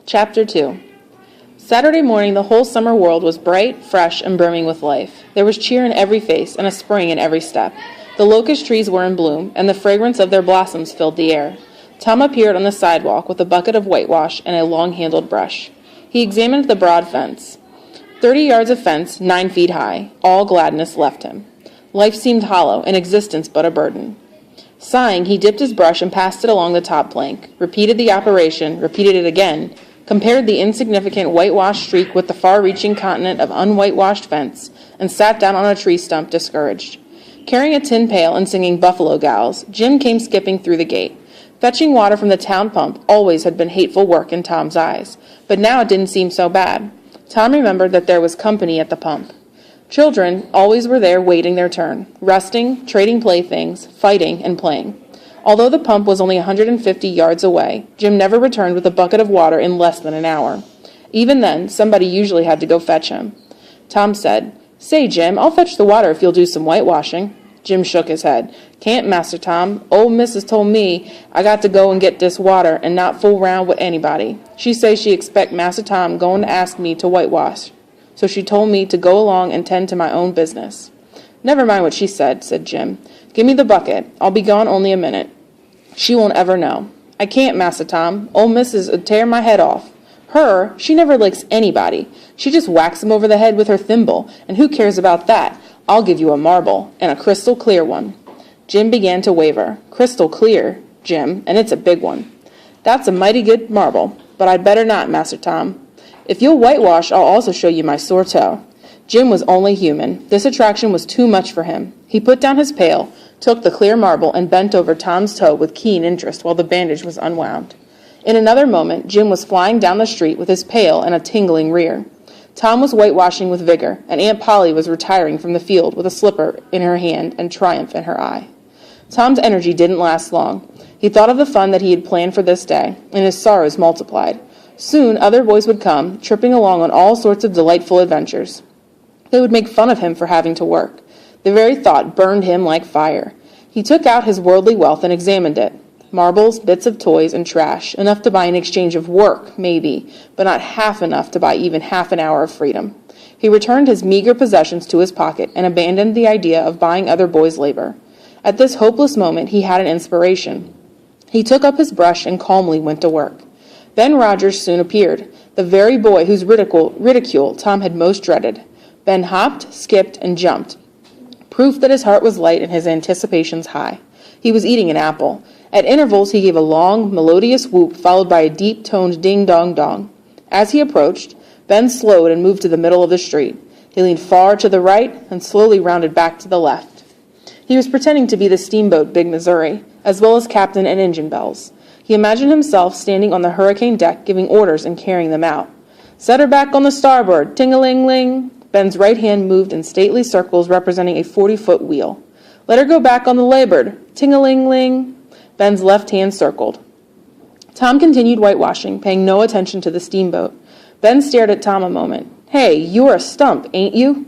Chapter 2. Saturday morning, the whole summer world was bright, fresh, and brimming with life. There was cheer in every face and a spring in every step. The locust trees were in bloom, and the fragrance of their blossoms filled the air. Tom appeared on the sidewalk with a bucket of whitewash and a long-handled brush. He examined the broad fence. 30 yards of fence, 9 feet high. All gladness left him. Life seemed hollow, and existence but a burden. Sighing, he dipped his brush and passed it along the top plank, repeated the operation, repeated it again, compared the insignificant whitewashed streak with the far-reaching continent of unwhitewashed fence, and sat down on a tree stump, discouraged. Carrying a tin pail and singing Buffalo Gals, Jim came skipping through the gate. Fetching water from the town pump always had been hateful work in Tom's eyes, but now it didn't seem so bad. Tom remembered that there was company at the pump. Children always were there waiting their turn, resting, trading playthings, fighting, and playing. Although the pump was only 150 yards away, Jim never returned with a bucket of water in less than an hour. Even then, somebody usually had to go fetch him. Tom said, "Say, Jim, I'll fetch the water if you'll do some whitewashing." Jim shook his head. "Can't, Master Tom. Old Missus told me I got to go and get this water and not fool round with anybody. She say she expect Master Tom going to ask me to whitewash. So she told me to go along and tend to my own business." "Never mind what she said," said Jim. "Give me the bucket. I'll be gone only a minute. She won't ever know." "I can't, Massa Tom. Old Missus 'ud tear my head off. Her, she never licks anybody. She just whacks 'em over the head with her thimble, and who cares about that? I'll give you a marble, and a crystal clear one." Jim began to waver. "Crystal clear, Jim, and it's a big one." "That's a mighty good marble, but I'd better not, Master Tom. If you'll whitewash, I'll also show you my sore toe." Jim was only human. This attraction was too much for him. He put down his pail, took the clear marble, and bent over Tom's toe with keen interest while the bandage was unwound. In another moment, Jim was flying down the street with his pail and a tingling rear. Tom was whitewashing with vigor, and Aunt Polly was retiring from the field with a slipper in her hand and triumph in her eye. Tom's energy didn't last long. He thought of the fun that he had planned for this day, and his sorrows multiplied. Soon other boys would come, tripping along on all sorts of delightful adventures. They would make fun of him for having to work. The very thought burned him like fire. He took out his worldly wealth and examined it. Marbles, bits of toys, and trash, enough to buy an exchange of work, maybe, but not half enough to buy even half an hour of freedom. He returned his meager possessions to his pocket and abandoned the idea of buying other boys' labor. At this hopeless moment, he had an inspiration. He took up his brush and calmly went to work. Ben Rogers soon appeared, the very boy whose ridicule Tom had most dreaded. Ben hopped, skipped, and jumped, proof that his heart was light and his anticipations high. He was eating an apple. At intervals he gave a long, melodious whoop followed by a deep-toned ding-dong-dong. As he approached, Ben slowed and moved to the middle of the street. He leaned far to the right and slowly rounded back to the left. He was pretending to be the steamboat Big Missouri, as well as captain and engine bells. He imagined himself standing on the hurricane deck giving orders and carrying them out. "Set her back on the starboard, ting-a-ling-ling." Ben's right hand moved in stately circles representing a 40-foot wheel. "Let her go back on the larboard, ting-a-ling-ling." Ben's left hand circled. Tom continued whitewashing, paying no attention to the steamboat. Ben stared at Tom a moment. "Hey, you're a stump, ain't you?"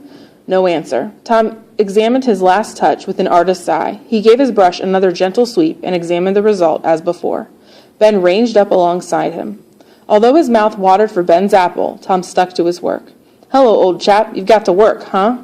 No answer. Tom examined his last touch with an artist's eye. He gave his brush another gentle sweep and examined the result as before. Ben ranged up alongside him. Although his mouth watered for Ben's apple, Tom stuck to his work. "Hello, old chap, you've got to work, huh?"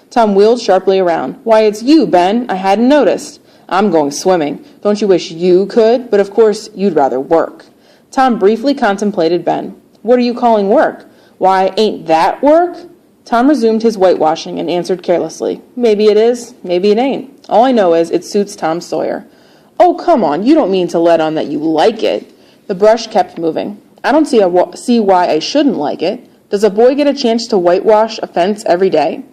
Tom wheeled sharply around. "Why, it's you, Ben. I hadn't noticed." "I'm going swimming. Don't you wish you could? But of course, you'd rather work." Tom briefly contemplated Ben. "What are you calling work? Why, ain't that work?" Tom resumed his whitewashing and answered carelessly, "Maybe it is, maybe it ain't. All I know is it suits Tom Sawyer." "Oh, come on, you don't mean to let on that you like it." The brush kept moving. "I don't see why I shouldn't like it. Does a boy get a chance to whitewash a fence every day?"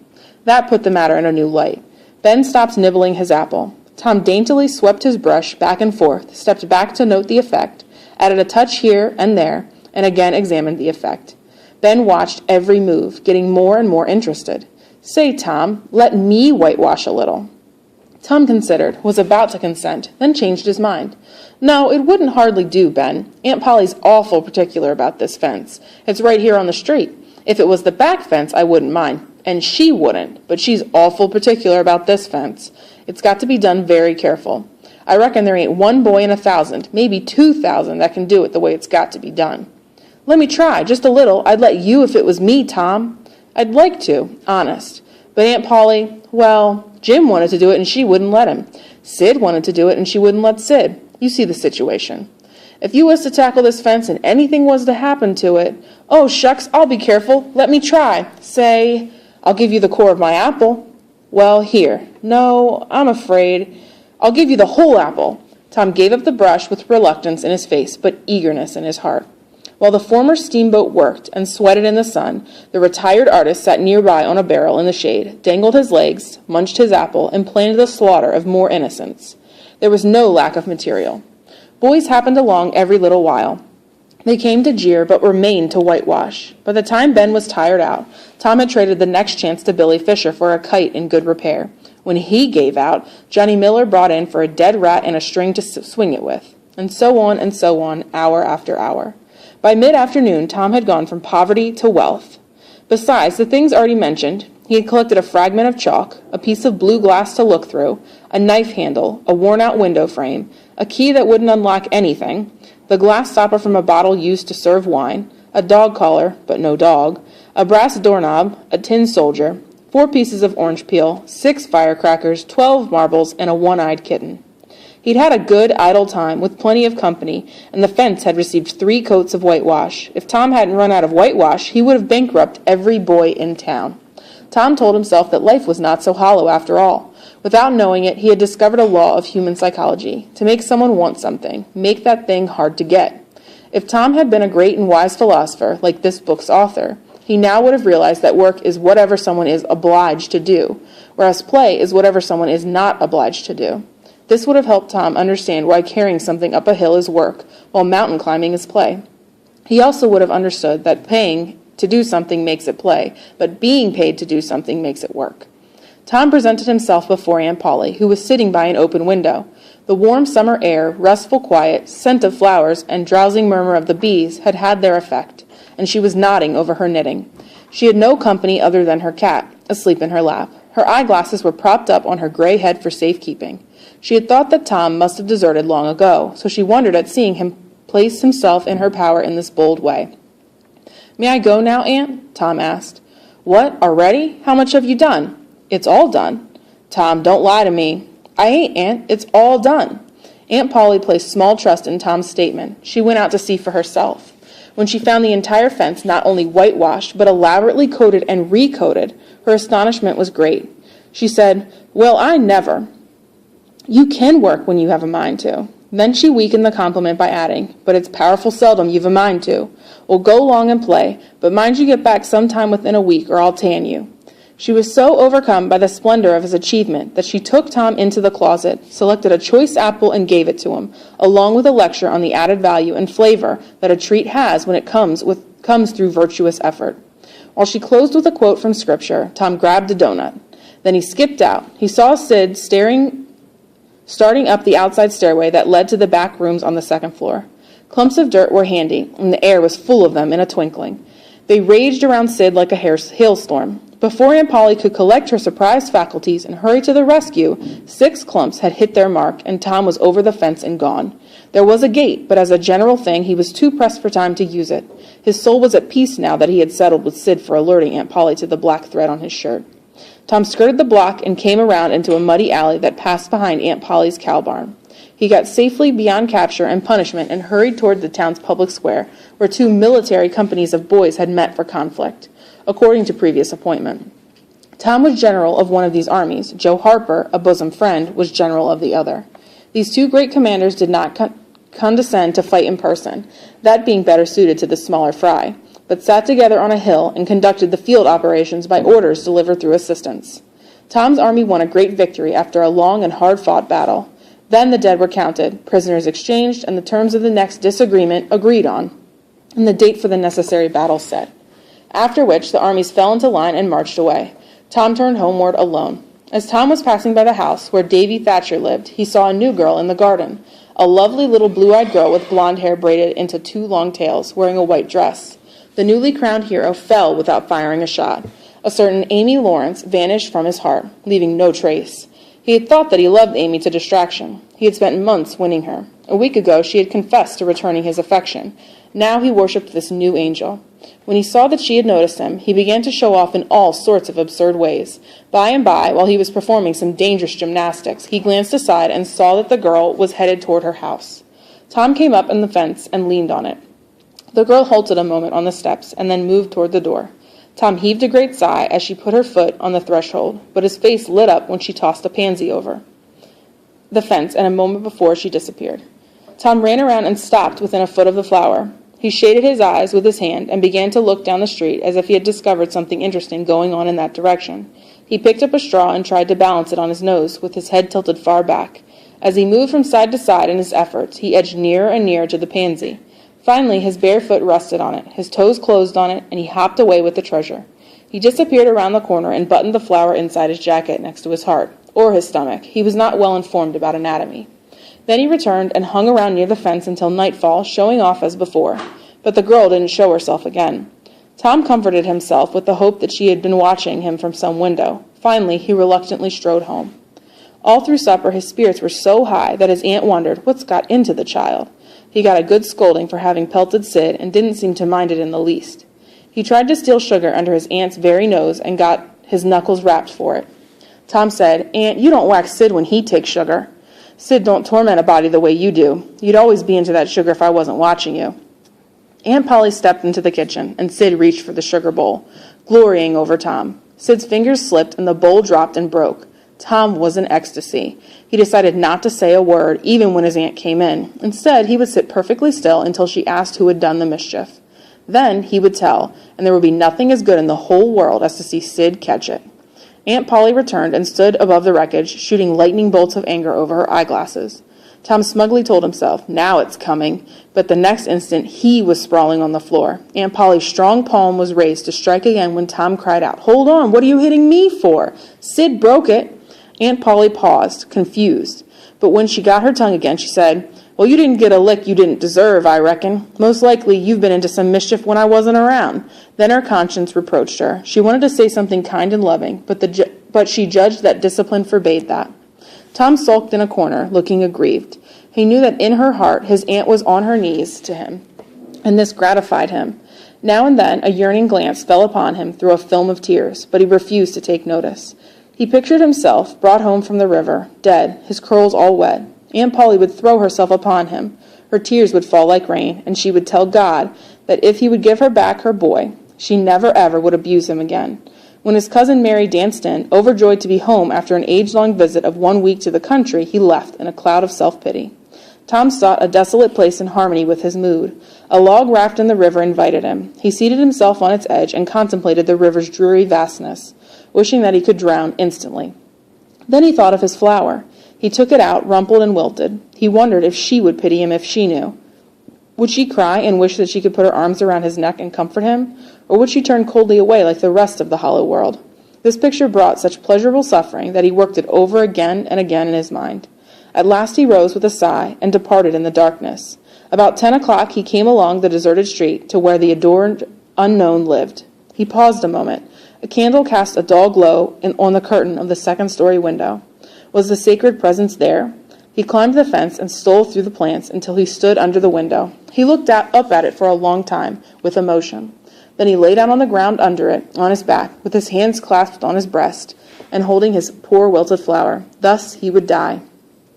That put the matter in a new light. Ben stopped nibbling his apple. Tom daintily swept his brush back and forth, stepped back to note the effect, added a touch here and there, and again examined the effect. Ben watched every move, getting more and more interested. "Say, Tom, let me whitewash a little." Tom considered, was about to consent, then changed his mind. "No, it wouldn't hardly do, Ben. Aunt Polly's awful particular about this fence. It's right here on the street. If it was the back fence, I wouldn't mind, and she wouldn't, but she's awful particular about this fence. It's got to be done very careful. I reckon there ain't one boy in 1,000, maybe 2,000, that can do it the way it's got to be done." Let me try, just a little. I'd let you if it was me, Tom. I'd like to, honest. But Aunt Polly, well, Jim wanted to do it and she wouldn't let him. Sid wanted to do it and she wouldn't let Sid. You see the situation. If you was to tackle this fence and anything was to happen to it, oh, shucks, I'll be careful. Let me try. Say, I'll give you the core of my apple. Well, here. No, I'm afraid. I'll give you the whole apple. Tom gave up the brush with reluctance in his face, but eagerness in his heart. While the former steamboat worked and sweated in the sun, the retired artist sat nearby on a barrel in the shade, dangled his legs, munched his apple, and planned the slaughter of more innocents. There was no lack of material. Boys happened along every little while. They came to jeer, but remained to whitewash. By the time Ben was tired out, Tom had traded the next chance to Billy Fisher for a kite in good repair. When he gave out, Johnny Miller brought in for a dead rat and a string to swing it with. And so on, hour after hour. By mid-afternoon, Tom had gone from poverty to wealth. Besides the things already mentioned, he had collected a fragment of chalk, a piece of blue glass to look through, a knife handle, a worn-out window frame, a key that wouldn't unlock anything, the glass stopper from a bottle used to serve wine, a dog collar, but no dog, a brass doorknob, a tin soldier, 4 pieces of orange peel, 6 firecrackers, 12 marbles, and a one-eyed kitten. He'd had a good, idle time with plenty of company, and the fence had received 3 coats of whitewash. If Tom hadn't run out of whitewash, he would have bankrupted every boy in town. Tom told himself that life was not so hollow after all. Without knowing it, he had discovered a law of human psychology. To make someone want something, make that thing hard to get. If Tom had been a great and wise philosopher, like this book's author, he now would have realized that work is whatever someone is obliged to do, whereas play is whatever someone is not obliged to do. This would have helped Tom understand why carrying something up a hill is work, while mountain climbing is play. He also would have understood that paying to do something makes it play, but being paid to do something makes it work. Tom presented himself before Aunt Polly, who was sitting by an open window. The warm summer air, restful quiet, scent of flowers, and drowsing murmur of the bees had their effect, and she was nodding over her knitting. She had no company other than her cat, asleep in her lap. Her eyeglasses were propped up on her gray head for safekeeping. She had thought that Tom must have deserted long ago, so she wondered at seeing him place himself in her power in this bold way. "May I go now, Aunt?" Tom asked. "What, already? How much have you done?" "It's all done." "Tom, don't lie to me." "I ain't, Aunt. It's all done." Aunt Polly placed small trust in Tom's statement. She went out to see for herself. When she found the entire fence not only whitewashed, but elaborately coated and recoated, her astonishment was great. She said, "Well, I never." "You can work when you have a mind to." Then she weakened the compliment by adding, "But it's powerful seldom you've a mind to. Well, go along and play, but mind you get back sometime within a week or I'll tan you." She was so overcome by the splendor of his achievement that she took Tom into the closet, selected a choice apple and gave it to him, along with a lecture on the added value and flavor that a treat has when it comes through virtuous effort. While she closed with a quote from Scripture, Tom grabbed a donut. Then he skipped out. He saw Sid starting up the outside stairway that led to the back rooms on the second floor. Clumps of dirt were handy, and the air was full of them in a twinkling. They raged around Sid like a hailstorm. Before Aunt Polly could collect her surprised faculties and hurry to the rescue, 6 clumps had hit their mark, and Tom was over the fence and gone. There was a gate, but as a general thing, he was too pressed for time to use it. His soul was at peace now that he had settled with Sid for alerting Aunt Polly to the black thread on his shirt. Tom skirted the block and came around into a muddy alley that passed behind Aunt Polly's cow barn. He got safely beyond capture and punishment and hurried toward the town's public square, where 2 military companies of boys had met for conflict, according to previous appointment. Tom was general of one of these armies. Joe Harper, a bosom friend, was general of the other. These 2 great commanders did not condescend to fight in person, that being better suited to the smaller fry, but sat together on a hill and conducted the field operations by orders delivered through assistants. Tom's army won a great victory after a long and hard-fought battle. Then the dead were counted, prisoners exchanged, and the terms of the next disagreement agreed on, and the date for the necessary battle set. After which the armies fell into line and marched away. Tom turned homeward alone. As Tom was passing by the house where Davy Thatcher lived, he saw a new girl in the garden, a lovely little blue-eyed girl with blonde hair braided into 2 long tails, wearing a white dress. The newly crowned hero fell without firing a shot. A certain Amy Lawrence vanished from his heart, leaving no trace. He had thought that he loved Amy to distraction. He had spent months winning her. A week ago she had confessed to returning his affection. Now he worshipped this new angel. When he saw that she had noticed him, he began to show off in all sorts of absurd ways. By and by, while he was performing some dangerous gymnastics, he glanced aside and saw that the girl was headed toward her house. Tom came up on the fence and leaned on it. The girl halted a moment on the steps and then moved toward the door. Tom heaved a great sigh as she put her foot on the threshold, but his face lit up when she tossed a pansy over the fence, and a moment before she disappeared. Tom ran around and stopped within a foot of the flower. He shaded his eyes with his hand and began to look down the street as if he had discovered something interesting going on in that direction. He picked up a straw and tried to balance it on his nose with his head tilted far back. As he moved from side to side in his efforts, he edged nearer and nearer to the pansy. Finally, his bare foot rested on it, his toes closed on it, and he hopped away with the treasure. He disappeared around the corner and buttoned the flower inside his jacket next to his heart, or his stomach. He was not well informed about anatomy. Then he returned and hung around near the fence until nightfall, showing off as before. But the girl didn't show herself again. Tom comforted himself with the hope that she had been watching him from some window. Finally, he reluctantly strode home. All through supper, his spirits were so high that his aunt wondered what's got into the child. He got a good scolding for having pelted Sid and didn't seem to mind it in the least. He tried to steal sugar under his aunt's very nose and got his knuckles rapped for it. Tom said, "Aunt, you don't whack Sid when he takes sugar. Sid don't torment a body the way you do. You'd always be into that sugar if I wasn't watching you." Aunt Polly stepped into the kitchen, and Sid reached for the sugar bowl, glorying over Tom. Sid's fingers slipped, and the bowl dropped and broke. Tom was in ecstasy. He decided not to say a word, even when his aunt came in. Instead, he would sit perfectly still until she asked who had done the mischief. Then he would tell, and there would be nothing as good in the whole world as to see Sid catch it. Aunt Polly returned and stood above the wreckage, shooting lightning bolts of anger over her eyeglasses. Tom smugly told himself, now it's coming, but the next instant he was sprawling on the floor. Aunt Polly's strong palm was raised to strike again when Tom cried out, "Hold on, what are you hitting me for? Sid broke it." Aunt Polly paused, confused, but when she got her tongue again, she said, "Well, you didn't get a lick you didn't deserve, I reckon. Most likely you've been into some mischief when I wasn't around." Then her conscience reproached her. She wanted to say something kind and loving, but she judged that discipline forbade that. Tom sulked in a corner, looking aggrieved. He knew that in her heart his aunt was on her knees to him, and this gratified him. Now and then a yearning glance fell upon him through a film of tears, but he refused to take notice. He pictured himself brought home from the river, dead, his curls all wet. Aunt Polly would throw herself upon him. Her tears would fall like rain, and she would tell God that if he would give her back her boy, she never ever would abuse him again. When his cousin Mary danced in, overjoyed to be home after an age-long visit of 1 week to the country, he left in a cloud of self-pity. Tom sought a desolate place in harmony with his mood. A log raft in the river invited him. He seated himself on its edge and contemplated the river's dreary vastness, wishing that he could drown instantly. Then he thought of his flower. He took it out, rumpled and wilted. He wondered if she would pity him if she knew. Would she cry and wish that she could put her arms around his neck and comfort him? Or would she turn coldly away like the rest of the hollow world? This picture brought such pleasurable suffering that he worked it over again and again in his mind. At last he rose with a sigh and departed in the darkness. About 10 o'clock he came along the deserted street to where the adored unknown lived. He paused a moment. A candle cast a dull glow on the curtain of the second-story window. Was the sacred presence there? He climbed the fence and stole through the plants until he stood under the window. He looked up at it for a long time, with emotion. Then he lay down on the ground under it, on his back, with his hands clasped on his breast, and holding his poor wilted flower. Thus he would die,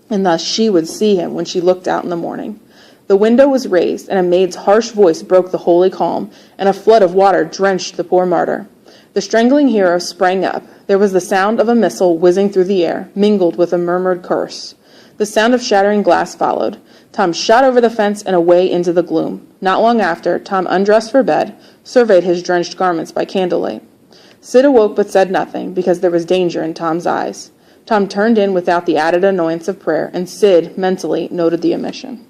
and thus she would see him when she looked out in the morning. The window was raised, and a maid's harsh voice broke the holy calm, and a flood of water drenched the poor martyr. The strangling hero sprang up. There was the sound of a missile whizzing through the air, mingled with a murmured curse. The sound of shattering glass followed. Tom shot over the fence and away into the gloom. Not long after, Tom undressed for bed, surveyed his drenched garments by candlelight. Sid awoke but said nothing, because there was danger in Tom's eyes. Tom turned in without the added annoyance of prayer, and Sid mentally noted the omission.